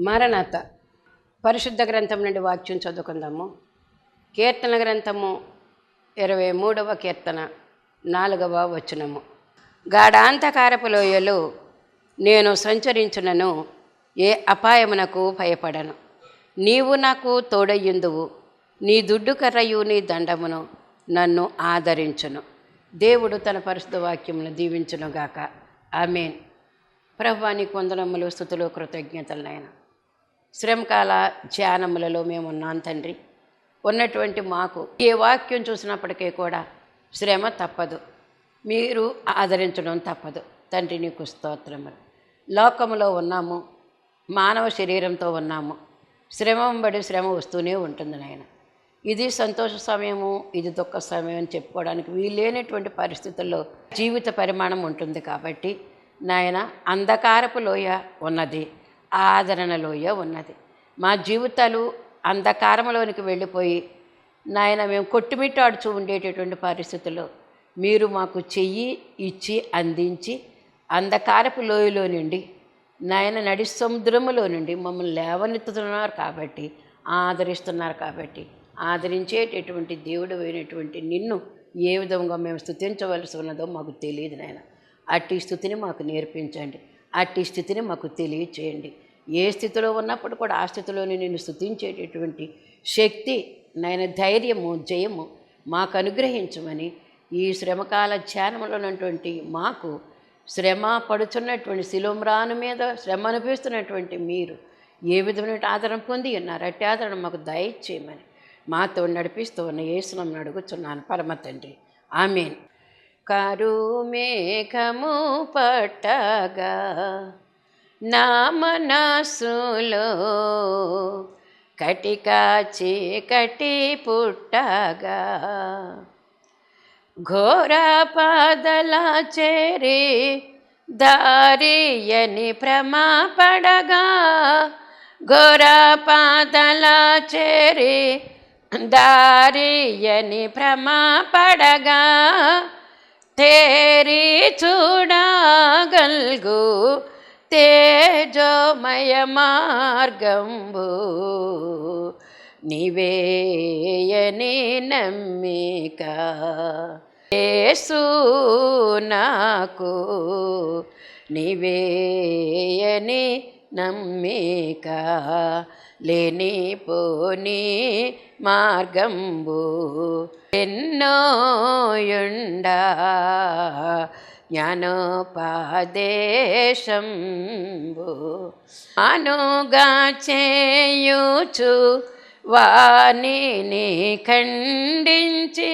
Maranatha పరిశుద్ధ గ్రంథం నుండి వాక్యం చదువుకుందాము. కీర్తన గ్రంథము 23వ కీర్తన 4వ వచనము. గాఢాంధకారపు లోయలో నేను సంచరించునను, ఏ అపాయమునకు భయపడను. నీవు నాకు తోడయ్యుందువు, నీ దుడ్డు కర్రయు నీ దండమును నన్ను ఆదరించును. దేవుడు తన పరిశుద్ధ వాక్యమును దీవించునుగాక. ఆమేన్. ప్రభువా, నీకు వందనములు, స్తుతులు, కృతజ్ఞతలు నాయన. శ్రమకాల ధ్యానములలో మేము ఉన్నాం తండ్రి. ఉన్నటువంటి మాకు ఏ వాక్యం చూసినప్పటికీ కూడా శ్రమ తప్పదు, మీరు ఆదరించడం తప్పదు. తండ్రి నీకు స్తోత్రములు. లోకములో ఉన్నాము, మానవ శరీరంతో ఉన్నాము. శ్రమబడి శ్రమ వస్తూనే ఉంటుంది నాయన. ఇది సంతోష సమయము, ఇది దుఃఖ సమయం అని చెప్పుకోవడానికి వీలేనటువంటి పరిస్థితుల్లో జీవిత పరిమాణం ఉంటుంది. కాబట్టి నాయన, అంధకారపు లోయ ఉన్నది, ఆదరణ లోయ ఉన్నది. మా జీవితాలు అంధకారంలోనికి వెళ్ళిపోయి నాయన మేము కొట్టుమిట్టాడుచూ ఉండేటటువంటి పరిస్థితుల్లో మీరు మాకు చెయ్యి ఇచ్చి అందించి అంధకారపు లోయలో నుండి నాయన నడి సముద్రములో నుండి మమ్మల్ని లేవనెత్తుతున్నారు. కాబట్టి ఆదరిస్తున్నారు. కాబట్టి ఆదరించేటటువంటి దేవుడు అయినటువంటి నిన్ను ఏ విధంగా మేము స్తుతించవలసి ఉన్నదో మాకు తెలియదు నాయన. అట్టి స్థితిని మాకు నేర్పించండి, అట్టి స్థితిని మాకు తెలియచేయండి. ఏ స్థితిలో ఉన్నప్పుడు కూడా ఆ స్థితిలోని నేను స్తుతించేటటువంటి శక్తి నాయన, ధైర్యము, జయము మాకు అనుగ్రహించమని ఈ శ్రమకాల ధ్యానంలో ఉన్నటువంటి మాకు, శ్రమ పడుతున్నటువంటి శిలోమ్రాను మీద శ్రమ అనిపిస్తున్నటువంటి మీరు ఏ విధమైన ఆదరణ పొంది ఉన్నారు, అట్టి ఆదరణ మాకు దయచేయమని మాతో నడిపిస్తూ ఉన్న యేసునామమున అడుగుచున్నాను పరమ తండ్రి. ఆమేన్. కరుమేఘము పట్టగా నా మనసులో కటిక చీకటి పుట్టగా, ఘోర పాదల చేరి దారియని భ్రమపడగా, ఘోర పాదల చేరి దారియని భ్రమపడగా, తేరి చూడగల్గు తేజోమయ మార్గంబు నీవేయని నమ్మిక. యేసు నాకు నీవేయని నమ్మిక, లేనిపోని మార్గంబు ఎన్నోయుండా జ్ఞానోపదేశంబు అనుగా చేయుచు వానిని ఖండించి,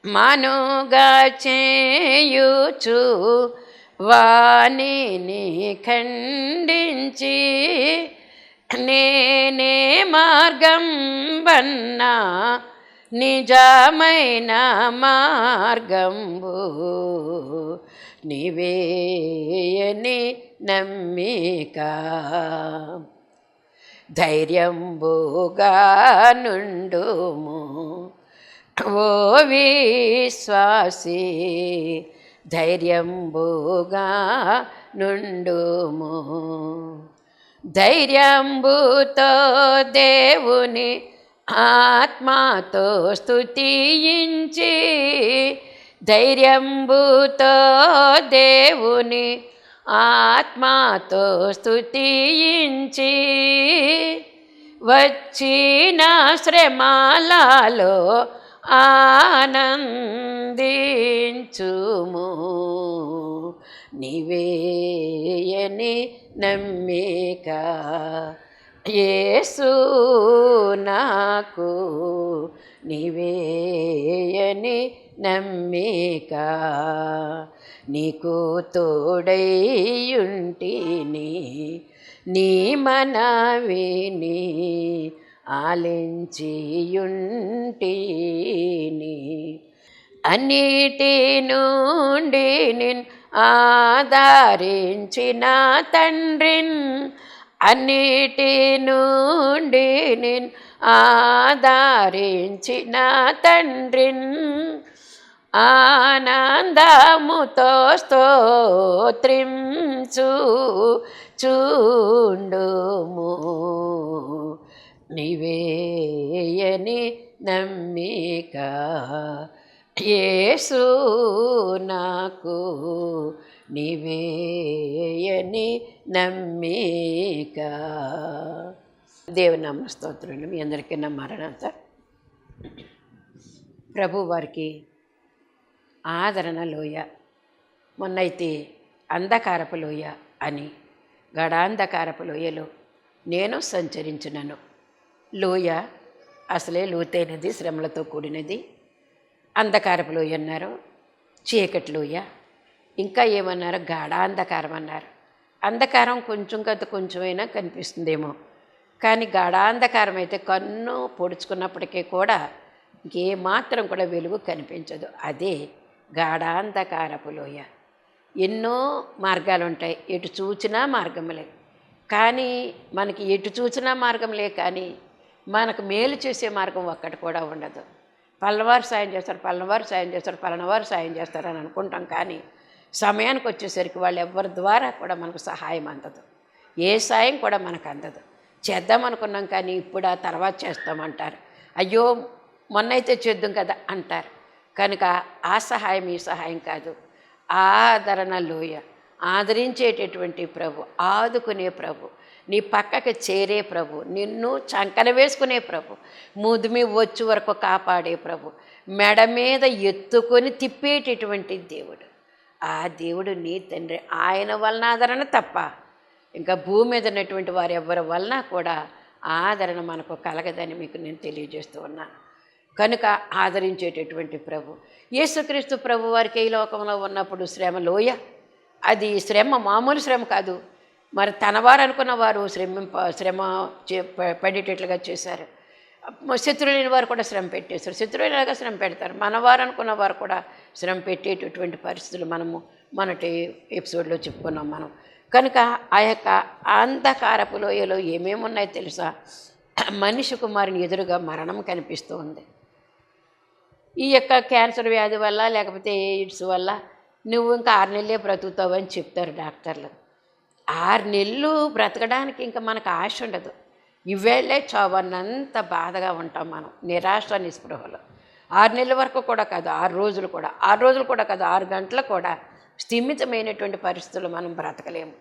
మనుగా చేయుచు వానిని ఖండించి, నేనే మార్గం బన్నా నిజమైన మార్గంబు నీవేయని నమ్మిక. ధైర్యంబుగా నుండుము ఓ విశ్వాసి, ధైర్యంబుగా నుండుము. ధైర్యంబుతో దేవుని ఆత్మతో స్తుతించి, ధైర్యంబుతో దేవుని ఆత్మతో స్తుతించి, వచ్చిన శ్రమలలో ఆనందించుము నీవేయని నమ్మిక. యేసు నాకు నీవేయని నమ్మిక, నీకు తోడైయుంటిని, నీ మనవిని ఆలించియుంటిని. అన్నిటి నుండి నిన్ను ఆదరించిన తండ్రిన్, అన్నిటి నుండి నిన్ను ఆదరించిన తండ్రిన్, ఆనందముతో స్తోత్రించు చూండుము. నీవేయని నమ్మిక యేసు నాకు, నీవేయని నమ్మిక. దేవుని నామ స్తోత్రులు. మీ అందరికీ నా మరణంత ప్రభు వారికి ఆదరణ లోయ. మొన్నైతే అంధకారపు లోయ అని, గడాంధకారపు లోయలో నేను సంచరించినను. లోయ అసలే లోతైనది, శ్రమలతో కూడినది. అంధకారపు లోయ అన్నారు, చీకటి లోయ, ఇంకా ఏమన్నారు, గాఢాంధకారం అన్నారు. అంధకారం కొంచెం కొంచెమైనా కనిపిస్తుందేమో, కానీ గాఢాంధకారం అయితే కన్ను పొడుచుకున్నప్పటికీ కూడా ఇంకేమాత్రం కూడా వెలుగు కనిపించదు. అదే గాఢాంధకారపు లోయ. ఎన్నో మార్గాలు ఉంటాయి, ఎటు చూచినా మార్గములే. కానీ మనకి ఎటు చూచినా మార్గంలే, కానీ మనకు మేలు చేసే మార్గం ఒక్కటి కూడా ఉండదు. పల్లవారు సాయం చేస్తారు, పల్లవారు సాయం చేస్తారు, పలనవారు సాయం చేస్తారు అని అనుకుంటాం, కానీ సమయానికి వచ్చేసరికి వాళ్ళు ఎవరి ద్వారా కూడా మనకు సహాయం అందదు. ఏ సాయం కూడా మనకు అందదు. చేద్దామనుకున్నాం కానీ ఇప్పుడు ఆ తర్వాత చేస్తామంటారు. అయ్యో మొన్నైతే చేద్దాం కదా అంటారు. కనుక ఆ సహాయం ఈ సహాయం కాదు. ఆదరణ లోయ, ఆదరించేటటువంటి ప్రభు, ఆదుకునే ప్రభు, నీ పక్కకి చేరే ప్రభు, నిన్ను చంకన వేసుకునే ప్రభు, ముదిమి వచ్చి వరకు కాపాడే ప్రభు, మెడ మీద ఎత్తుకొని తిప్పేటటువంటి దేవుడు. ఆ దేవుడు నీ తండ్రి. ఆయన వలన ఆదరణ తప్ప ఇంకా భూమి మీద ఉన్నటువంటి వారు ఎవరి వలన కూడా ఆదరణ మనకు కలగదని మీకు నేను తెలియజేస్తూ ఉన్నాను. కనుక ఆదరించేటటువంటి ప్రభు యేసుక్రీస్తు ప్రభు వారికి ఈ లోకంలో ఉన్నప్పుడు శ్రమ లోయ. అది శ్రమ మామూలు శ్రమ కాదు. మరి తనవారు అనుకున్న వారు శ్రమ పడేటట్లుగా చేశారు. శత్రువులైన వారు కూడా శ్రమ పెట్టేశారు. శత్రువులలాగా శ్రమ పెడతారు. మనవారు అనుకున్న వారు కూడా శ్రమ పెట్టేటటువంటి పరిస్థితులు మనము మొన్నటి ఎపిసోడ్లో చెప్పుకున్నాం మనం. కనుక ఆ యొక్క అంధకారపు లోయలో ఏమేమి ఉన్నాయో తెలుసా? మనిషి కుమారుని ఎదురుగా మరణం కనిపిస్తూ ఉంది. ఈ యొక్క క్యాన్సర్ వ్యాధి వల్ల లేకపోతే ఎయిడ్స్ వల్ల నువ్వు ఇంకా 6 నెలలే బ్రతుకుతావని చెప్తారు డాక్టర్లు. 6 నెలలు బ్రతకడానికి ఇంకా మనకు ఆశ ఉండదు. ఇవేళ్లే చావన్నంత బాధగా ఉంటాం మనం, నిరాశ నిస్పృహలో. 6 నెలల వరకు కూడా కాదు, 6 రోజులు కూడా, 6 రోజులు కూడా కాదు, 6 గంటలు కూడా స్థిమితమైనటువంటి పరిస్థితులు మనం బ్రతకలేము.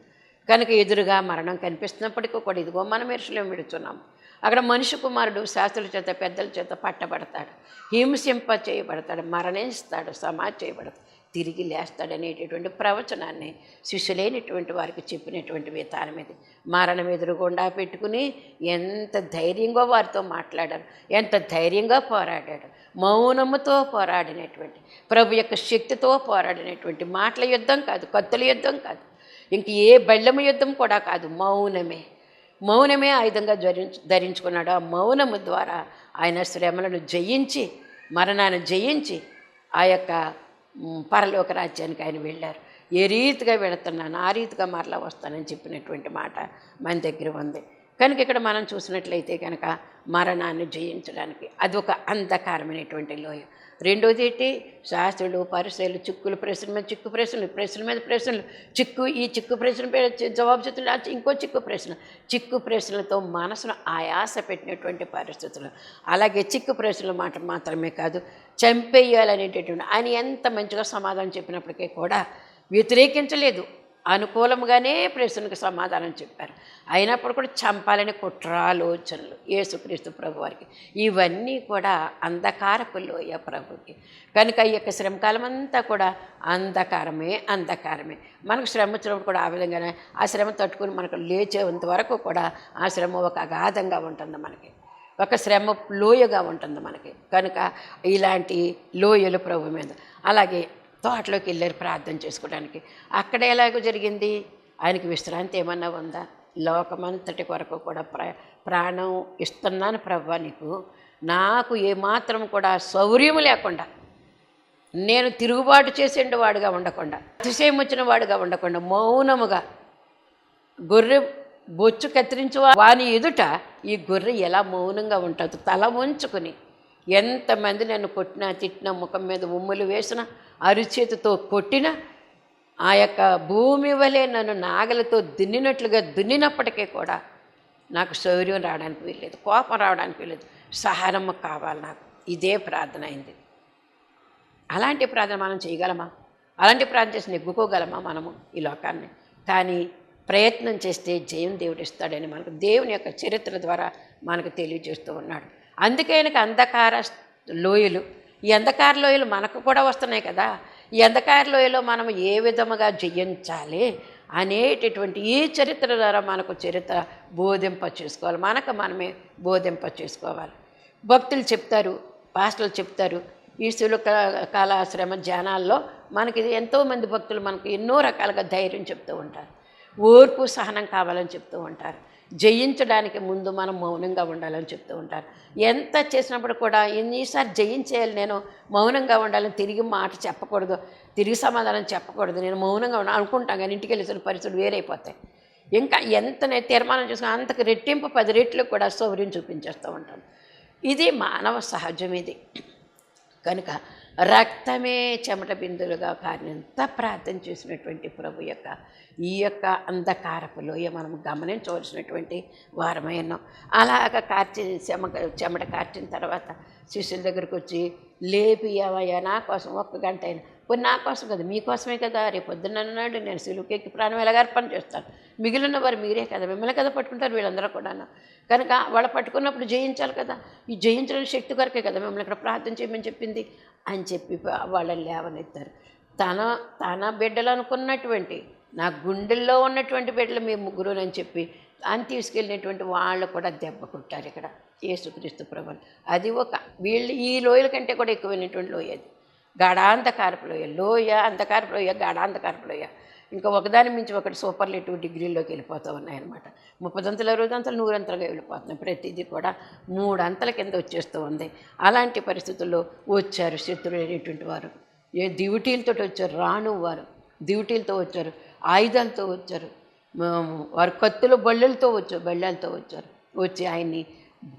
కనుక ఎదురుగా మరణం కనిపిస్తున్నప్పటికీ కూడా ఇదిగో మనం ఎరుషలేము విడుచున్నాము. అక్కడ మనిషి కుమారుడు శాస్త్రుల చేత పెద్దల చేత పట్టబడతాడు, హింసింప చేయబడతాడు, మరణిస్తాడు, సమాధి చేయబడతాడు, తిరిగి లేస్తాడనేటటువంటి ప్రవచనాన్ని శిష్యులైనటువంటి వారికి చెప్పినటువంటి విధానం ఇది. మరణం ఎదురుగుండా పెట్టుకుని ఎంత ధైర్యంగా వారితో మాట్లాడారు, ఎంత ధైర్యంగా పోరాడాడు. మౌనముతో పోరాడినటువంటి ప్రభు యొక్క శక్తితో పోరాడినటువంటి మాటల యుద్ధం కాదు, కత్తుల యుద్ధం కాదు, ఇంక ఏ బెళ్ళము యుద్ధం కూడా కాదు, మౌనమే ఆయుధంగా ధరించుకున్నాడు. ఆ మౌనము ద్వారా ఆయన శ్రమలను జయించి, మరణాన్ని జయించి ఆ యొక్క పరలోక రాజ్యానికి ఆయన వెళ్ళారు. ఏ రీతిగా వెళుతున్నాను ఆ రీతిగా మరలా వస్తానని చెప్పినటువంటి మాట మన దగ్గర ఉంది. కనుక ఇక్కడ మనం చూసినట్లయితే కనుక మరణాన్ని జయించడానికి అదొక అంధకారమైనటువంటి లోయ. రెండోది ఏంటి? శాస్త్రులు పరిసయులు చిక్కులు, ప్రశ్నల మీద చిక్కు ప్రశ్నలు, ప్రశ్నల మీద ప్రశ్నలు, ఈ చిక్కు ప్రశ్న జవాబు చెప్తున్నారు, ఇంకో చిక్కు ప్రశ్నలతో మనసును ఆయాస పెట్టినటువంటి పరిస్థితులు. అలాగే చిక్కు ప్రశ్నల మాట మాత్రమే కాదు, చంపేయాలనేటటువంటి ఆయన ఎంత మంచిగా సమాధానం చెప్పినప్పటికీ కూడా వ్యతిరేకించలేదు, అనుకూలంగానే ప్రశ్నకు సమాధానం చెప్పారు. అయినప్పుడు కూడా చంపాలని కుట్రాలోచనలు యేసుక్రీస్తు ప్రభు వారికి. ఇవన్నీ కూడా అంధకారపు లోయ ప్రభుకి. కనుక ఈ యొక్క శ్రమకాలం అంతా కూడా అంధకారమే. మనకు శ్రమ వచ్చినప్పుడు కూడా ఆ విధంగానే ఆ శ్రమ తట్టుకుని మనకు లేచేంత వరకు కూడా ఆ శ్రమ ఒక అగాధంగా ఉంటుంది, మనకి ఒక శ్రమ లోయగా ఉంటుంది మనకి. కనుక ఇలాంటి లోయలు ప్రభు మీద. అలాగే తోటలోకి వెళ్ళారు ప్రార్థన చేసుకోవడానికి. అక్కడ ఎలాగో జరిగింది? ఆయనకి విశ్రాంతి ఏమన్నా ఉందా? లోకమంతటి కొరకు కూడా ప్రాణం ఇస్తున్నాను ప్రభువా నీకు, నాకు ఏమాత్రం కూడా శౌర్యం లేకుండా, నేను తిరుగుబాటు చేసేండు వాడుగా ఉండకుండా, అతిశయం వచ్చిన వాడుగా ఉండకుండా, మౌనముగా గొర్రె బొచ్చు కత్తిరించు వాని ఎదుట ఈ గొర్రె ఎలా మౌనంగా ఉంటుందో తల వంచుకుని ఎంతమంది నన్ను కొట్టినా తిట్టినా ముఖం మీద ఉమ్ములు వేసినా అరిచేతితో కొట్టినా ఆ యొక్క భూమి వలె నన్ను నాగలతో దున్నినట్లుగా దున్నినప్పటికీ కూడా నాకు శౌర్యం రావడానికి వీల్లేదు, కోపం రావడానికి వీల్లేదు, సహనము కావాలి నాకు. ఇదే ప్రార్థన అయింది. అలాంటి ప్రార్థన మనం చేయగలమా? అలాంటి ప్రార్థన చేసి నెగ్గుకోగలమా మనము ఈ లోకాన్ని? కానీ ప్రయత్నం చేస్తే జయం దేవుడు ఇస్తాడని మనకు దేవుని యొక్క చరిత్ర ద్వారా మనకు తెలియజేస్తూ ఉన్నాడు. అందుకే ఆయనకు అంధకార లోయలు, ఈ అంధకార లోయలు మనకు కూడా వస్తున్నాయి కదా. ఈ అంధకార లోయలో మనం ఏ విధముగా జయించాలి అనేటటువంటి ఈ చరిత్ర ద్వారా మనకు చరిత్ర బోధింప చేసుకోవాలి, మనకు మనమే బోధింప చేసుకోవాలి. భక్తులు చెప్తారు, పాస్టర్లు చెప్తారు. ఈ కాల శ్రమ ధ్యానాల్లో మనకి ఎంతోమంది భక్తులు మనకు ఎన్నో రకాలుగా ధైర్యం చెప్తూ ఉంటారు, ఓర్పు సహనం కావాలని చెప్తూ ఉంటారు, జయించడానికి ముందు మనం మౌనంగా ఉండాలని చెప్తూ ఉంటారు. ఎంత చేసినప్పుడు కూడా ఎన్నిసారి జయించేయాలి, నేను మౌనంగా ఉండాలని తిరిగి మాట చెప్పకూడదు, తిరిగి సమాధానం చెప్పకూడదు, నేను మౌనంగా అనుకుంటాను. కానీ ఇంటికి వెళ్ళేసిన పరిస్థితులు వేరైపోతాయి. ఇంకా ఎంత నేను తీర్మానం చేసుకుని అంతకు రెట్టింపు 10 రెట్లు కూడా సౌర్యం చూపించేస్తూ ఉంటాను. ఇది మానవ సహజం. ఇది కనుక రక్తమే చెమట బిందులుగా కారినంత ప్రార్థన చేసినటువంటి ప్రభు యొక్క ఈ యొక్క అంధకారపు లోయ మనం గమనించవలసినటువంటి వారమై ఉన్నాం. అలాగ చెమట కార్చిన తర్వాత శిష్యుల దగ్గరికి వచ్చి లేపి ఏమయ్యా నా కోసం 1 గంట అయినా, పోనీ నా కోసం కదా మీకోసమే కదా, రేపు పొద్దున్న అన్నాడు నేను సిలువకెక్కి ప్రాణం ఎలాగ అర్పణ చేస్తాను, మిగిలిన వారు మీరే కదా, మిమ్మల్ని కదా పట్టుకుంటారు వీళ్ళందరూ కూడా. కనుక వాళ్ళు పట్టుకున్నప్పుడు జయించాలి కదా, ఈ జయించడానికి శక్తి కొరకే కదా మిమ్మల్ని ఇక్కడ ప్రార్థన చేయమని చెప్పింది అని చెప్పి వాళ్ళని లేవనెత్తారు. తన బిడ్డలు అనుకున్నటువంటి నా గుండెల్లో ఉన్నటువంటి బిడ్డలు మీ ముగ్గురు అని చెప్పి అని తీసుకెళ్ళినటువంటి వాళ్ళు కూడా దెబ్బ కొట్టారు ఇక్కడ యేసుక్రీస్తు ప్రభువుని. అది వీళ్ళు ఈ లోయల కంటే కూడా ఎక్కువైనటువంటి లోయ అది, గాఢాంధకారపు లోయ, అంధకారపు లోయ, గాఢాంధకారపు లోయ. ఇంకా ఒకదాని మించి ఒకటి సూపర్లేటివ్ డిగ్రీలోకి వెళ్ళిపోతూ ఉన్నాయన్నమాట. 30 అంతలు 60 అంతలు 100 అంతలుగా వెళ్ళిపోతున్నాయి. ప్రతిదీ కూడా 3 అంతల కింద వచ్చేస్తూ ఉంది. అలాంటి పరిస్థితుల్లో వచ్చారు శత్రువులు అనేటువంటి వారు. డ్యూటీలతో వచ్చారు, రాను వారు డ్యూటీలతో వచ్చారు, ఆయుధాలతో వచ్చారు, వారు కత్తులు బళ్ళలతో వచ్చారు. వచ్చి ఆయన్ని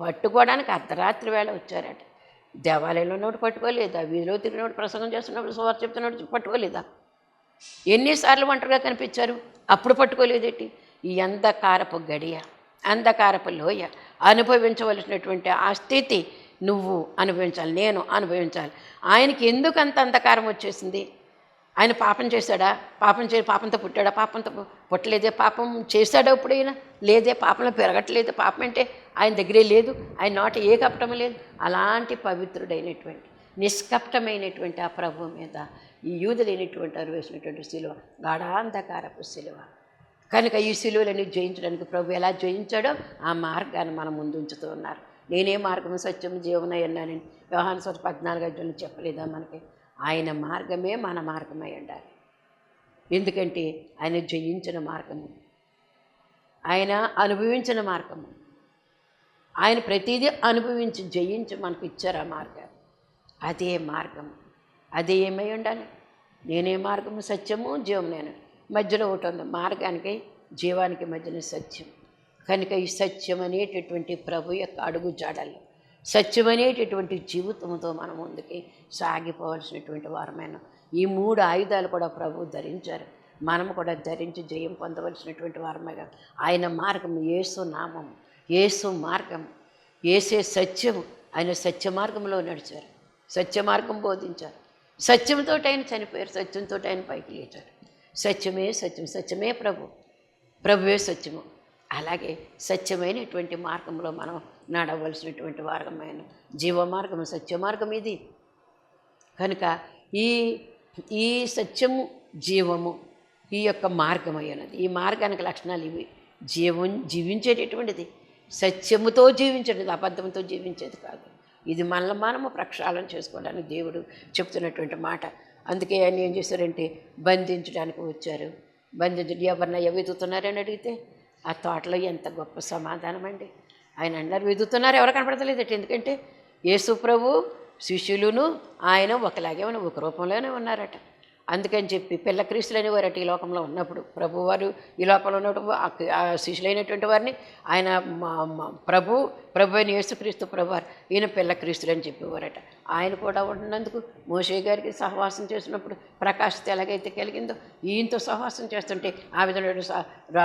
పట్టుకోవడానికి అర్ధరాత్రి వేళ వచ్చారట. దేవాలయంలో ఉన్నప్పుడు పట్టుకోలేదా? వీధిలో తిరిగినప్పుడు ప్రసంగం చేస్తున్నప్పుడు సువార్త చెప్తున్నప్పుడు పట్టుకోలేదా? ఎన్నిసార్లు ఒంటరిగా కనిపించారు, అప్పుడు పట్టుకోలేదేంటి? ఈ అంధకారపు గడియ, అంధకారపు లోయ అనుభవించవలసినటువంటి ఆ స్థితి నువ్వు అనుభవించాలి, నేను అనుభవించాలి. ఆయనకి ఎందుకు అంత అంధకారం వచ్చేసింది? ఆయన పాపం చేశాడా? పాపంతో పుట్టాడా? పాపంతో పుట్టలేదే. పాపం చేశాడా ఎప్పుడైనా? లేదే. పాపంలో పెరగట్లేదు. పాపం అంటే ఆయన దగ్గరే లేదు, ఆయన నోట ఏ కపటం లేదు. అలాంటి పవిత్రుడైనటువంటి నిష్కపటమైనటువంటి ఆ ప్రభు మీద ఈ యూదులైనటువంటి వారు వేసినటువంటి శిలువ గాఢాంధకారపు శిలువ. కనుక ఈ శిలువలని జయించడానికి ప్రభు ఎలా జయించాడో ఆ మార్గాన్ని మనం ముందు ఉంచుతూ ఉన్నారు. నేనే మార్గము సత్యము జీవనై అన్నానని యోహాను సువార్త 14:5 చెప్పలేదా మనకి? ఆయన మార్గమే మన మార్గమై ఉండాలి. ఎందుకంటే ఆయన జయించిన మార్గము, ఆయన అనుభవించిన మార్గము, ఆయన ప్రతిదీ అనుభవించి జయించి మనకు ఇచ్చారు ఆ మార్గాన్ని. అదే మార్గము, అదే ఏమై ఉండాలి? నేనే మార్గము సత్యము జీవం, నేను మధ్యలో ఒకటి ఉంది, మార్గానికి జీవానికి మధ్యన సత్యం. కనుక ఈ సత్యం అనేటటువంటి ప్రభు యొక్క అడుగు జాడల్లో సత్యం అనేటటువంటి జీవితంతో మనం ముందుకి సాగిపోవాల్సినటువంటి వారమైన ఈ 3 ఆయుధాలు కూడా ప్రభు ధరించారు. మనము కూడా ధరించి జయం పొందవలసినటువంటి వారమేగా. ఆయన మార్గము యేసు నామము, యేసు మార్గము, యేసే సత్యము. ఆయన సత్య మార్గంలో నడిచారు, సత్య మార్గం బోధించారు, సత్యంతో ఆయన చనిపోయారు, సత్యంతో ఆయన పైకి లేచారు. సత్యమే సత్యం, సత్యమే ప్రభువే సత్యము. అలాగే సత్యమైనటువంటి మార్గంలో మనం నడవలసినటువంటి మార్గమైన జీవ మార్గము, సత్య మార్గం ఇది. కనుక ఈ సత్యము జీవము ఈ యొక్క మార్గమైనది. ఈ మార్గానికి లక్షణాలు ఇవి. జీవించేటటువంటిది, సత్యముతో జీవించేది, అబద్ధంతో జీవించేది కాదు. ఇది మనము ప్రక్షాళన చేసుకోవడానికి దేవుడు చెప్తున్నటువంటి మాట. అందుకే ఆయన ఏం చేశారంటే బంధించడానికి వచ్చారు. ఎవరినయ్యా వెతుకుతున్నారని అడిగితే ఆ తోటలో ఎంత గొప్ప సమాధానం అండి. ఆయన అందరు వెతుకుతున్నారు, ఎవరు కనపడతలేదట. ఎందుకంటే యేసు ప్రభు శిష్యులును ఆయన ఒకలాగే ఒక రూపంలోనే ఉన్నారట. అందుకని చెప్పి పిల్ల క్రీస్తులు అనేవారట ఈ లోకంలో ఉన్నప్పుడు. ప్రభువారు ఈ లోకంలో ఉన్నప్పుడు ఆ శిష్యులైనటువంటి వారిని ఆయన ప్రభు అయిన యేసుక్రీస్తు ప్రభువారు ఈయన పిల్ల క్రీస్తులు అని చెప్పేవారట. ఆయన కూడా ఉన్నందుకు మోషే గారికి సహవాసం చేసినప్పుడు ప్రకాశత ఎలాగైతే కలిగిందో ఈయనతో సహవాసం చేస్తుంటే ఆ విధంగా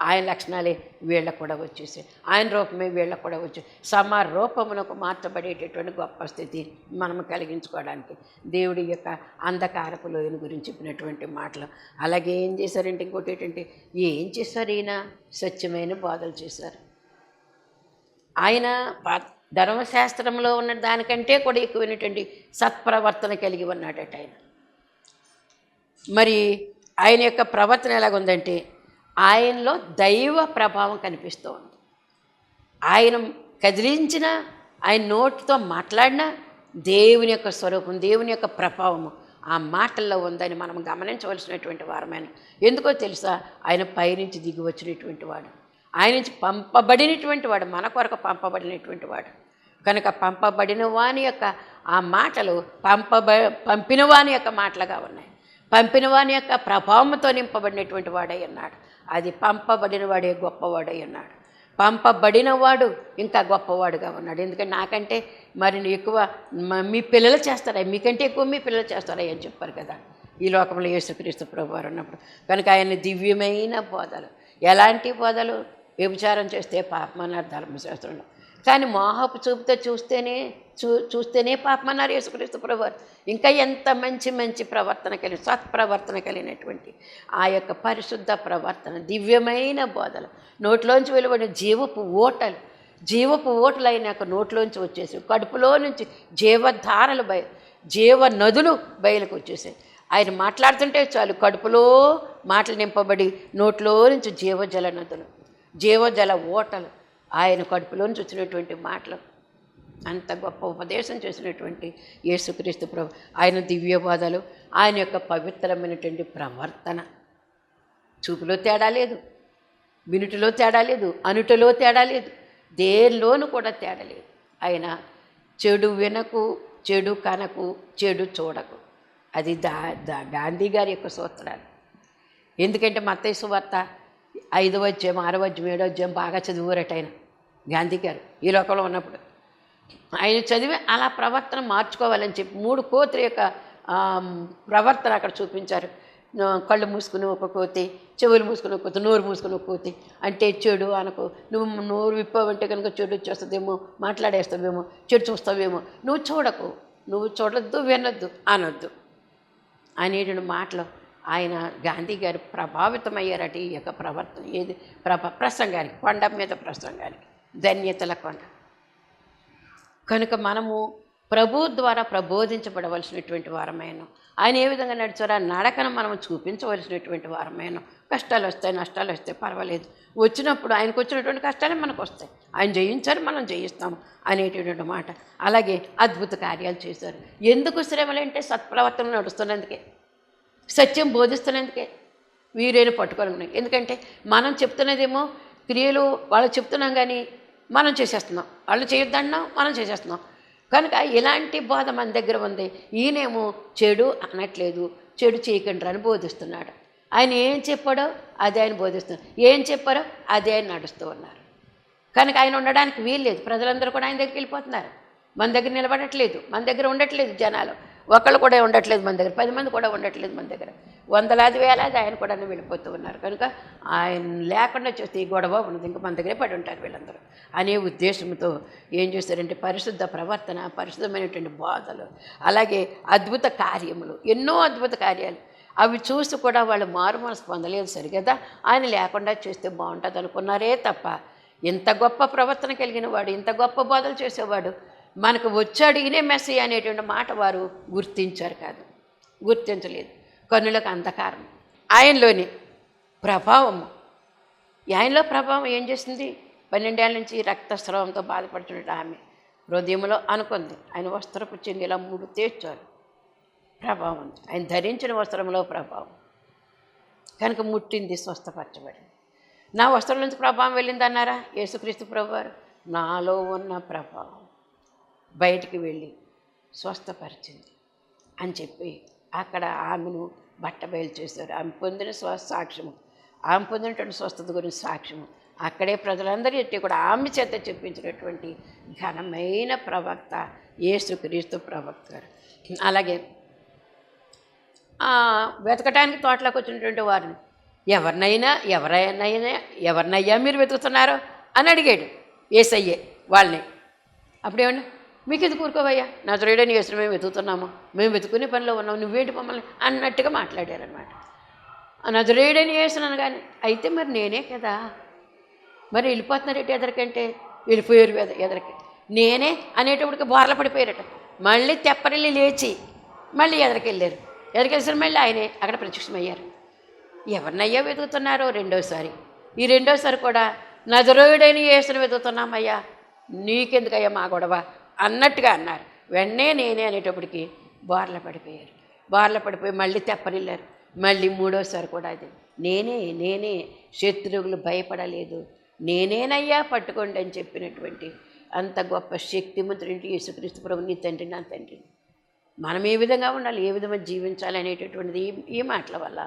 ఆయన లక్షణాలే వీళ్ళకు కూడా వచ్చేసాయి, ఆయన రూపమే వీళ్ళకు కూడా వచ్చేసి సమరూపమునకు మార్చబడేటటువంటి గొప్ప స్థితి మనం కలిగించుకోవడానికి దేవుడి యొక్క అంధకారపు లోయను గురించి చెప్పినటువంటి మాటలు. అలాగే ఏం చేశారంటే ఇంకోటి ఏంటంటే, ఏం చేశారు ఈయన? సత్యమైన బోధలు చేశారు. ఆయన ధర్మశాస్త్రంలో ఉన్న దానికంటే కూడా ఎక్కువైనటువంటి సత్ప్రవర్తన కలిగి ఉన్నాడట ఆయన. మరి ఆయన యొక్క ప్రవర్తన ఎలాగుందంటే, ఆయనలో దైవ ప్రభావం కనిపిస్తూ ఉంది. ఆయన కదిలించిన, ఆయన నోటితో మాట్లాడిన దేవుని యొక్క స్వరూపం, దేవుని యొక్క ప్రభావము ఆ మాటల్లో ఉందని మనం గమనించవలసినటువంటి వారమైన. ఎందుకో తెలుసా? ఆయన పైనుంచి దిగి వచ్చినటువంటి వాడు, ఆయన నుంచి పంపబడినటువంటి వాడు, మన కొరకు పంపబడినటువంటి వాడు. కనుక పంపబడిన వాని యొక్క ఆ మాటలు పంపిన వాని యొక్క మాటలుగా ఉన్నాయి. పంపిన వాని యొక్క ప్రభావంతో నింపబడినటువంటి వాడై ఉన్నాడు. అది పంపబడిన వాడే గొప్పవాడై ఉన్నాడు. పంపబడినవాడు ఇంకా గొప్పవాడుగా ఉన్నాడు. ఎందుకంటే నాకంటే మరి ఎక్కువ మీ పిల్లలు చేస్తారా, మీకంటే ఎక్కువ మీ పిల్లలు చేస్తారా అని చెప్పారు కదా ఈ లోకంలో యేసుక్రీస్తు ప్రభువారు ఉన్నప్పుడు. కనుక ఆయన దివ్యమైన బోధలు, ఎలాంటి బోధలు? వ్యభిచారం చేస్తే పాపమన్నారు ధర్మశాస్త్రంలో, కానీ మోహపు చూపుతో చూస్తేనే పాపమన్నారు యేసుక్రీస్తు ప్రభువారు. ఇంకా ఎంత మంచి మంచి ప్రవర్తన కలిగి, సత్ప్రవర్తన కలిగినటువంటి ఆ యొక్క పరిశుద్ధ ప్రవర్తన, దివ్యమైన బోధలు, నోట్లోంచి వెలువడిన జీవపు ఓటలు అయినాక నోట్లోంచి వచ్చేసి కడుపులో నుంచి జీవధారలు జీవ నదులు బయలుకు వచ్చేసాయి. ఆయన మాట్లాడుతుంటే చాలు కడుపులో మాటలు నింపబడి నోట్లో నుంచి జీవజల నదులు, జీవజల ఓటలు ఆయన కడుపులో నుంచి వచ్చినటువంటి మాటలు. అంత గొప్ప ఉపదేశం చేసినటువంటి యేసుక్రీస్తు ప్రభు, ఆయన దివ్యబోధలు, ఆయన యొక్క పవిత్రమైనటువంటి ప్రవర్తన, చూపులో తేడా లేదు, వినుటిలో తేడా లేదు, అనుటలో తేడా లేదు, దేనిలోనూ కూడా తేడా లేదు. ఆయన చెడు వినకు, చెడు కనకు, చెడు చూడకు. అది గాంధీ గారి యొక్క సూత్రాలు. ఎందుకంటే మత్తయి సువార్త 5వ అధ్యాయం, 6వ అధ్యాయం, 7వ అధ్యాయం బాగా చదివారట ఆయన గాంధీ గారు ఈ లోకంలో ఉన్నప్పుడు. ఆయన చదివి అలా ప్రవర్తన మార్చుకోవాలని చెప్పి 3 కోతుల యొక్క ప్రవర్తన అక్కడ చూపించారు. కళ్ళు మూసుకుని ఒక కోతి, చెవులు మూసుకుని ఒక కోతి, నోరు మూసుకుని ఒక కోతి. అంటే చెడు అనకు, నువ్వు నోరు విప్పావంటే కనుక చెడు వచ్చేస్తుందేమో, మాట్లాడేస్తావేమో, చెడు చూస్తావేమో, నువ్వు చూడకు, నువ్వు చూడొద్దు, వినొద్దు, అనొద్దు అనేటువంటి మాటలు ఆయన గాంధీ గారు ప్రభావితమయ్యారట ఈ యొక్క ప్రవర్తన. ఏది ప్రసంగానికి, కొండ మీద ప్రసంగానికి, ధన్యతల కొండ. కనుక మనము ప్రభు ద్వారా ప్రబోధించబడవలసినటువంటి వారమైన, ఆయన ఏ విధంగా నడిచారో ఆ నడకను మనం చూపించవలసినటువంటి వారమైన. కష్టాలు వస్తాయి, నష్టాలు వస్తాయి, పర్వాలేదు, వచ్చినప్పుడు ఆయనకు వచ్చినటువంటి కష్టాలే మనకు వస్తాయి. ఆయన జయించారు, మనం జయిస్తాము అనేటటువంటి మాట. అలాగే అద్భుత కార్యాలు చేశారు. ఎందుకు శ్రమలంటే సత్ప్రవర్తన నడుస్తున్నందుకే, సత్యం బోధిస్తున్నందుకే, వీరేను పట్టుకోవాలి. ఎందుకంటే మనం చెప్తున్నదేమో క్రియలు వాళ్ళు చెప్తున్నాం, కానీ మనం చేసేస్తున్నాం. వాళ్ళు చేయొద్దన్నాం, మనం చేసేస్తున్నాం. కనుక ఇలాంటి బోధ మన దగ్గర ఉంది. ఈయనేమో చెడు అనట్లేదు, చెడు చేయకండి అని బోధిస్తున్నాడు. ఆయన ఏం చెప్పాడో అదే ఆయన బోధిస్తున్నారు, ఏం చెప్పారో అదే ఆయన నడుస్తూ ఉన్నారు. కనుక ఆయన ఉండడానికి వీల్లేదు. ప్రజలందరూ కూడా ఆయన దగ్గరికి వెళ్ళిపోతున్నారు, మన దగ్గర నిలబడట్లేదు, మన దగ్గర ఉండట్లేదు. జనాలు ఒకళ్ళు కూడా ఉండట్లేదు మన దగ్గర, 10 మంది కూడా ఉండట్లేదు మన దగ్గర, వందలాది వేలాది ఆయన కూడా వెళ్ళిపోతూ ఉన్నారు. కనుక ఆయన లేకుండా చూస్తే ఈ గొడవ ఉన్నది, ఇంకా మన దగ్గరే పడి ఉంటారు వీళ్ళందరూ అనే ఉద్దేశంతో ఏం చేస్తారంటే పరిశుద్ధ ప్రవర్తన, పరిశుద్ధమైనటువంటి బోధలు, అలాగే అద్భుత కార్యములు, ఎన్నో అద్భుత కార్యాలు. అవి చూసి కూడా వాళ్ళు మారు మనసు పొందలేదు సరిగదా, ఆయన లేకుండా చేస్తే బాగుంటుంది అనుకున్నారే తప్ప, ఇంత గొప్ప ప్రవర్తన కలిగిన వాడు, ఇంత గొప్ప బోధలు చేసేవాడు మనకు వచ్చాడు ఈయనే మెస్సీ అనేటువంటి మాట వారు గుర్తించారు కాదు, గుర్తించలేదు. కన్నులకు అంధకారం. ఆయనలోని ప్రభావము, ఆయనలో ప్రభావం ఏం చేసింది? 12 ఏళ్ళ నుంచి రక్తస్రావంతో బాధపడుతున్న ఆమె హృదయంలో అనుకుంది, ఆయన వస్త్రపు చెంది ఇలా 3 తేర్చారు. ప్రభావం ఉంది, ఆయన ధరించిన వస్త్రంలో ప్రభావం. కనుక ముట్టింది, స్వస్థపరచబడింది. నా వస్త్రం నుంచి ప్రభావం వెళ్ళింది అన్నారా యేసుక్రీస్తు ప్రభువారు? నాలో ఉన్న ప్రభావం బయటికి వెళ్ళి స్వస్థపరిచింది అని చెప్పి అక్కడ ఆమెను బట్టబయలు చేశారు. ఆమె పొందిన సాక్ష్యము, ఆమె పొందినటువంటి స్వస్థత గురించి సాక్ష్యము అక్కడే ప్రజలందరి ఎట్టి కూడా ఆమె చేత చెప్పించినటువంటి ఘనమైన ప్రవక్త యేసుక్రీస్తు ప్రవక్త గారు. అలాగే వెతకటానికి తోటలోకి వచ్చినటువంటి వారిని ఎవరినయ్యా మీరు వెతుకుతున్నారో అని అడిగాడు యేసయ్యే వాళ్ళని. అప్పుడేమన్నా మీకు ఎందుకు ఊరుకోవయ్యా, నజరేయుడైన యేసుని మేము వెతుకుతున్నాము, మేము వెతుకునే పనిలో ఉన్నాము, నువ్వేంటి మమ్మల్ని అన్నట్టుగా మాట్లాడారనమాట. నజరేయుడైన యేసుని అనగానే అయితే మరి నేనే కదా, మరి వెళ్ళిపోతున్నారట ఎదరికంటే, వెళ్ళిపోయారు ఎదరికి, నేనే అనేటప్పటికి బోర్ల పడిపోయారట. మళ్ళీ తెప్పరిల్లి లేచి మళ్ళీ ఎదరికెళ్ళారు. ఎదరికెళ్ళిన మళ్ళీ ఆయనే అక్కడ ప్రత్యక్షమయ్యారు. ఎవరినయ్యా వెతుకుతున్నారో రెండోసారి, ఈ రెండోసారి కూడా నజరేయుడైన యేసుని వెతుకుతున్నామయ్యా, నీకెందుకయ్యా మా గొడవ అన్నట్టుగా అన్నారు. వెంటనే నేనే అనేటప్పటికి బోర్ల పడిపోయారు. బోర్ల పడిపోయి మళ్ళీ తెప్పరిల్లారు. మళ్ళీ మూడోసారి కూడా అది నేనే శత్రువులు భయపడలేదు, నేనేనయ్యా పట్టుకోండి అని చెప్పినటువంటి అంత గొప్ప శక్తిమంతుడి యేసుక్రీస్తు ప్రభు, నీ తండ్రి నా తండ్రి. మనం ఏ విధంగా ఉండాలి, ఏ విధంగా జీవించాలి అనేటటువంటిది ఈ మాటల వల్ల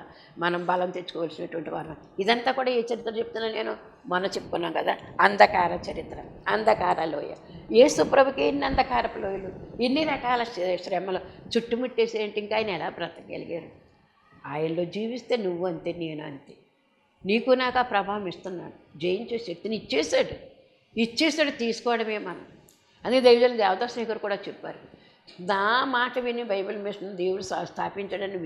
మనం బలం తెచ్చుకోవాల్సినటువంటి వారు. ఇదంతా కూడా ఏ చరిత్ర చెప్తున్నా నేను మొన్న చెప్పుకున్నాం కదా, అంధకార చరిత్ర, అంధకార లోయ. యేసు ప్రభుకి ఎన్ని అంధకారపు లోయలు, ఎన్ని రకాల శ్రమలు చుట్టుముట్టేసేంటి, ఇంకా ఆయన ఎలా బ్రతకగలిగారు. ఆయనలో జీవిస్తే నువ్వు అంతే, నేను అంతే. నీకు నాకు ఆ ప్రభావం ఇస్తున్నాడు, జయించే శక్తిని ఇచ్చేసాడు, తీసుకోవడమే మనం. అందుకే దైవజనులు దేవదాస్ గారు కూడా చెప్పారు, నా మాట విని బైబిల్ మిషన్ దేవుడు స్థాపించాడని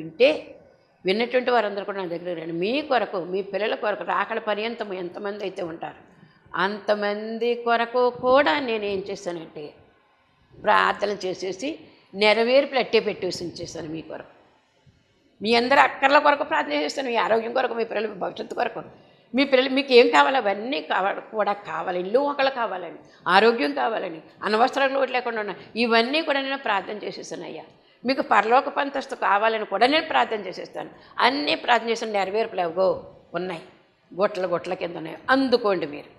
విన్నటువంటి వారందరూ కూడా నా దగ్గర రండి, మీ కొరకు, మీ పిల్లల కొరకు రాకడ పర్యంతం ఎంతమంది అయితే ఉంటారు అంతమంది కొరకు కూడా నేను ఏం చేశానంటే ప్రార్థన చేసేసి నెరవేర్పులు అట్టే పెట్టేసి ఉంచేసాను. మీ కొరకు, మీ అందరూ అక్కర్ల కొరకు ప్రార్థన చేస్తాను, మీ ఆరోగ్యం కొరకు, మీ పిల్లల భవిష్యత్తు కొరకు, మీ పిల్లలు మీకు ఏం కావాలి అవన్నీ కూడా కావాలి. ఇల్లు ఒకళ్ళు కావాలని, ఆరోగ్యం కావాలని, అనవసరాలు ఒకటి లేకుండా ఉన్నాయి, ఇవన్నీ కూడా నేను ప్రార్థన చేసేసాను. అయ్యా మీకు పరలోక పంతస్తు కావాలని కూడా నేను ప్రార్థన చేసేస్తాను. అన్నీ ప్రార్థన చేసిన నెరవేర్పులు ఎవగో ఉన్నాయి, గొట్ల కింద ఉన్నాయి, అందుకోండి. మీరు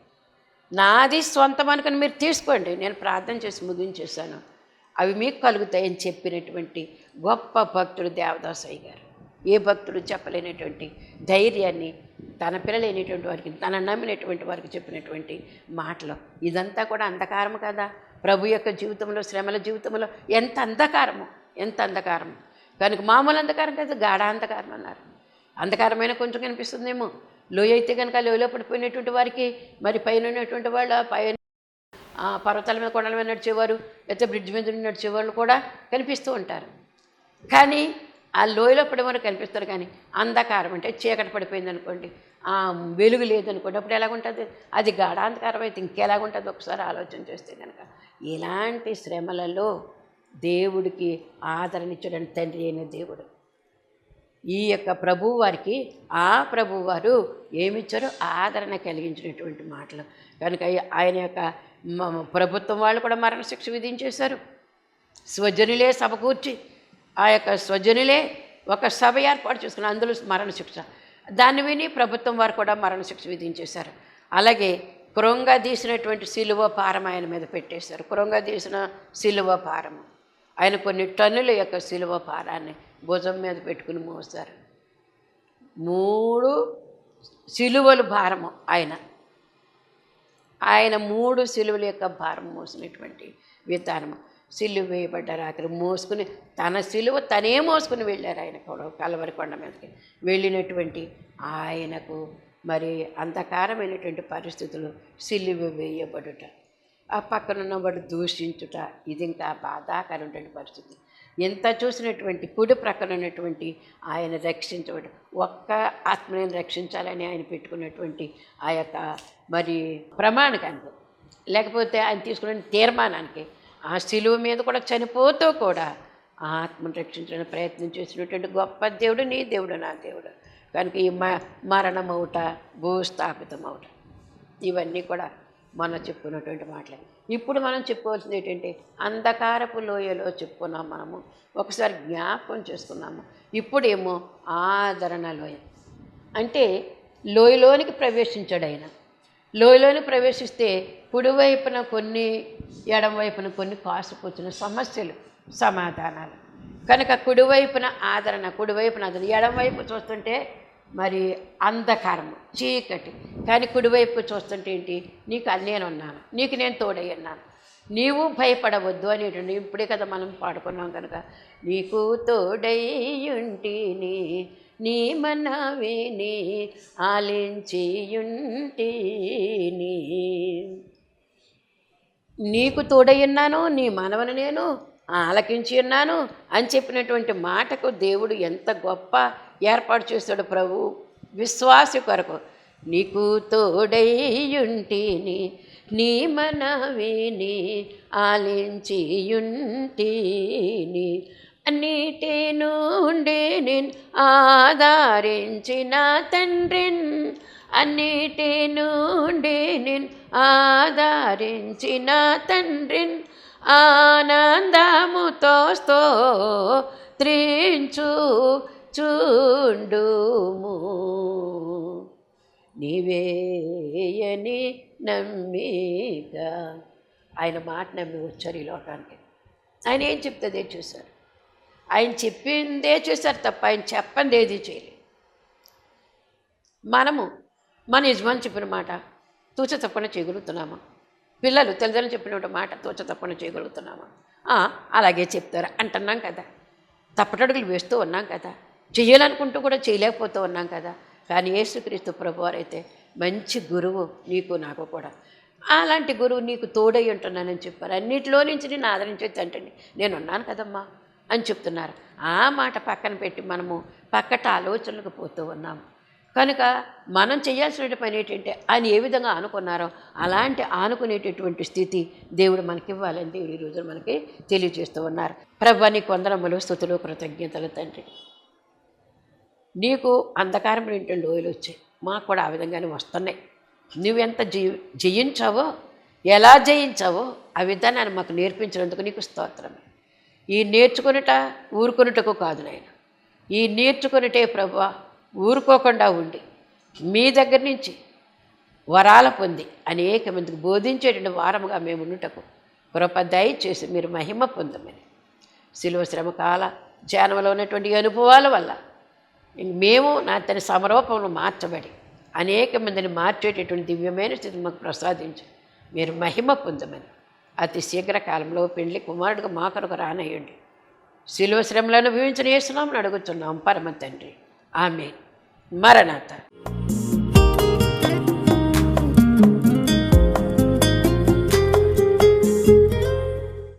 నాది సొంతం అనుకుని మీరు తీసుకోండి, నేను ప్రార్థన చేసి ముగించేశాను, అవి మీకు కలుగుతాయని చెప్పినటువంటి గొప్ప భక్తుడు దేవదాసయ్య గారు. ఏ భక్తుడు చెప్పలేనటువంటి ధైర్యాన్ని తన పిల్లలైనటువంటి వారికి, తన నమ్మినటువంటి వారికి చెప్పినటువంటి మాటలు. ఇదంతా కూడా అంధకారము కదా, ప్రభు యొక్క జీవితంలో, శ్రమల జీవితంలో ఎంత అంధకారము, ఎంత అంధకారము. కనుక మామూలు అంధకారం కదా, గాఢాంధకారం అన్నారు. అంధకారమైన కొంచెం కనిపిస్తుందేమో, లోయ అయితే కనుక లోయలో పడిపోయినటువంటి వారికి, మరి పైన ఉన్నటువంటి వాళ్ళు పైన పర్వతాల మీద, కొండల మీద నడిచేవారు, లేకపోతే బ్రిడ్జ్ మీద నడిచేవాళ్ళు కూడా కనిపిస్తూ ఉంటారు. కానీ ఆ లోయలో పడే వరకు కనిపిస్తారు. కానీ అంధకారం అంటే చీకటి పడిపోయింది అనుకోండి, వెలుగు లేదనుకోండి, అప్పుడు ఎలాగుంటుంది, అది గాఢాంధకారం అయితే ఇంకెలాగుంటుంది ఒకసారి ఆలోచన చేస్తే కనుక. ఇలాంటి శ్రమలలో దేవుడికి ఆదరణ ఇచ్చడానికి తండ్రి అయిన దేవుడు ఈ యొక్క ప్రభువు వారికి, ఆ ప్రభువు వారు ఏమిచ్చారో ఆదరణ కలిగించినటువంటి మాటలు. కనుక ఆయన యొక్క ప్రభుత్వం వాళ్ళు కూడా మరణశిక్ష విధించేశారు. స్వజనులే సభ కూర్చి, ఆ యొక్క స్వజనులే ఒక సభ ఏర్పాటు చేసుకుని అందులో మరణశిక్ష, దాన్ని విని ప్రభుత్వం వారు కూడా మరణశిక్ష విధించేశారు. అలాగే కృంగదీసినటువంటి సిలువ భారం ఆయన మీద పెట్టేశారు. కృంగదీసిన సిలువ భారము, ఆయన కొన్ని టన్నుల యొక్క సిలువ భారాన్ని భుజం మీద పెట్టుకుని మోస్తారు. 3 సిలువలు భారము ఆయన 3 సిలువల యొక్క భారం మోసినటువంటి విధానము. సిలువ వేయబడ్డ రాత్రి మోసుకుని, తన సిలువ తనే మోసుకుని వెళ్ళారు. ఆయన కలవరి కొండ మీదకి వెళ్ళినటువంటి ఆయనకు మరి అంధకారమైనటువంటి పరిస్థితులు, సిలువ వేయబడుట, ఆ పక్కనున్న వాడు దూషించుట, ఇది ఇంకా బాధాకరమైనటువంటి పరిస్థితి. ఎంత చూసినటువంటి కుడి ప్రక్కన ఉన్నటువంటి ఆయన రక్షించబడు, ఒక్క ఆత్మని రక్షించాలని ఆయన పెట్టుకున్నటువంటి ఆ యొక్క మరి ప్రమాణికానికి, లేకపోతే ఆయన తీసుకున్న తీర్మానానికి, ఆ శిలువ మీద కూడా చనిపోతూ కూడా ఆత్మను రక్షించడానికి ప్రయత్నం చేసినటువంటి గొప్ప దేవుడు నీ దేవుడు, నా దేవుడు. కనుక ఈ మరణమవుట, భూస్థాపితమవుట, ఇవన్నీ కూడా మనం చెప్పుకున్నటువంటి మాటలే. ఇప్పుడు మనం చెప్పుకోవాల్సింది ఏంటంటే, అంధకారపు లోయలో చెప్పుకున్నాం మనము, ఒకసారి జ్ఞాపకం చేసుకున్నాము. ఇప్పుడేమో ఆదరణ లోయ, అంటే లోయలోనికి ప్రవేశించాడు ఆయన. లోయలోని ప్రవేశిస్తే కుడివైపున కొన్ని, ఎడమవైపున కొన్ని కాసుకొచ్చిన సమస్యలు, సమాధానాలు. కనుక కుడివైపున ఆదరణ, ఎడమవైపు చూస్తుంటే మరి అంధకారము, చీకటి. కానీ కుడివైపు చూస్తుంటే ఏంటి? నీకు నేనున్నాను, నీకు నేను తోడై ఉన్నాను, నీవు భయపడవద్దు అనేటువంటి. ఇప్పుడే కదా మనం పాడుకున్నాం కనుక, నీకు తోడైయుంటిని, నీ మనవిని ఆలించియుంటిని. నీకు తోడై ఉన్నాను, నీ మనవని నేను ఆలకించి ఉన్నాను అని చెప్పినటువంటి మాటకు దేవుడు ఎంత గొప్ప ఏర్పాటు చేస్తాడు ప్రభు విశ్వాసి కొరకు. నీకు తోడైయుంటిని, నీ మనవిని ఆలించియుంటిని. అన్నిటి నుండి నేను ఆదరించిన తండ్రిన్, అన్నిటి నుండి నేను ఆదరించిన తండ్రిన్, ఆనందముతో స్తోత్రించు చుండుము. నీవేయని నమ్మిక. ఆయన మాట నమ్మి వచ్చారు ఈ లోకానికి. ఆయన ఏం చెప్తే అదే చూశారు, ఆయన చెప్పిందే చూశారు తప్ప ఆయన చెప్పంది ఏది చేయలేదు. మనము మన యజమాని చెప్పిన మాట తూచ తప్పకుండా చేయగలుగుతున్నామా? పిల్లలు తల్లిదండ్రులు చెప్పిన మాట తూచ తప్పకుండా చేయగలుగుతున్నామా? అలాగే చెప్తారు అంటున్నాం కదా, తప్పటడుగులు వేస్తూ ఉన్నాం కదా, చేయాలనుకుంటూ కూడా చేయలేకపోతూ ఉన్నాం కదా. కానీ యేసుక్రీస్తు ప్రభువారైతే మంచి గురువు నీకు నాకు కూడా. అలాంటి గురువు నీకు తోడై ఉంటున్నానని చెప్పారు. అన్నిటిలో నుంచి నేను ఆదరించే తండ్రిని నేనున్నాను కదమ్మా అని చెప్తున్నారు. ఆ మాట పక్కన పెట్టి మనము పక్కట ఆలోచనలకు పోతూ ఉన్నాము. కనుక మనం చేయాల్సిన పని ఏంటంటే ఆయన ఏ విధంగా ఆనుకున్నారో అలాంటి ఆనుకునేటటువంటి స్థితి దేవుడు మనకి ఇవ్వాలని దేవుడు ఈ రోజున మనకి తెలియజేస్తూ ఉన్నారు. ప్రభువా నీకు వందనములు, స్తుతులు, కృతజ్ఞతలు తండ్రి. నీకు అంధకారం ఏంటంటే లోయలు వచ్చాయి, మాకు కూడా ఆ విధంగానే వస్తున్నాయి. నువ్వెంత జయించావో, ఎలా జయించావో ఆ విధానాన్ని మాకు నేర్పించినందుకు నీకు స్తోత్రమే. ఈ నేర్చుకునుట ఊరుకొనుటకు కాదు నాయన, ఈ నేర్చుకునిటే ప్రభువా ఊరుకోకుండా ఉండి మీ దగ్గర నుంచి వరాల పొంది అనేక మందికి బోధించేటువంటి వారముగా మేము ఉండుటకు కృప దయచేసి మీరు మహిమ పొందమని. శిలువ శ్రమ కాల ధ్యానంలో ఉన్నటువంటి అనుభవాల వల్ల మేము నా తన సమరూపంలో మార్చబడి అనేక మందిని మార్చేటటువంటి దివ్యమైన స్థితి మాకు ప్రసాదించి మీరు మహిమ పొందమని అతి శీఘ్రకాలంలో పెండ్లి కుమారుడిగా మా కొరకు రానయ్యండి. శిలువ శ్రమలను అనుభవించిన యేసునామమున అడుగుతున్నాం పరమ తండ్రి. ఆమేన్. మరణాత.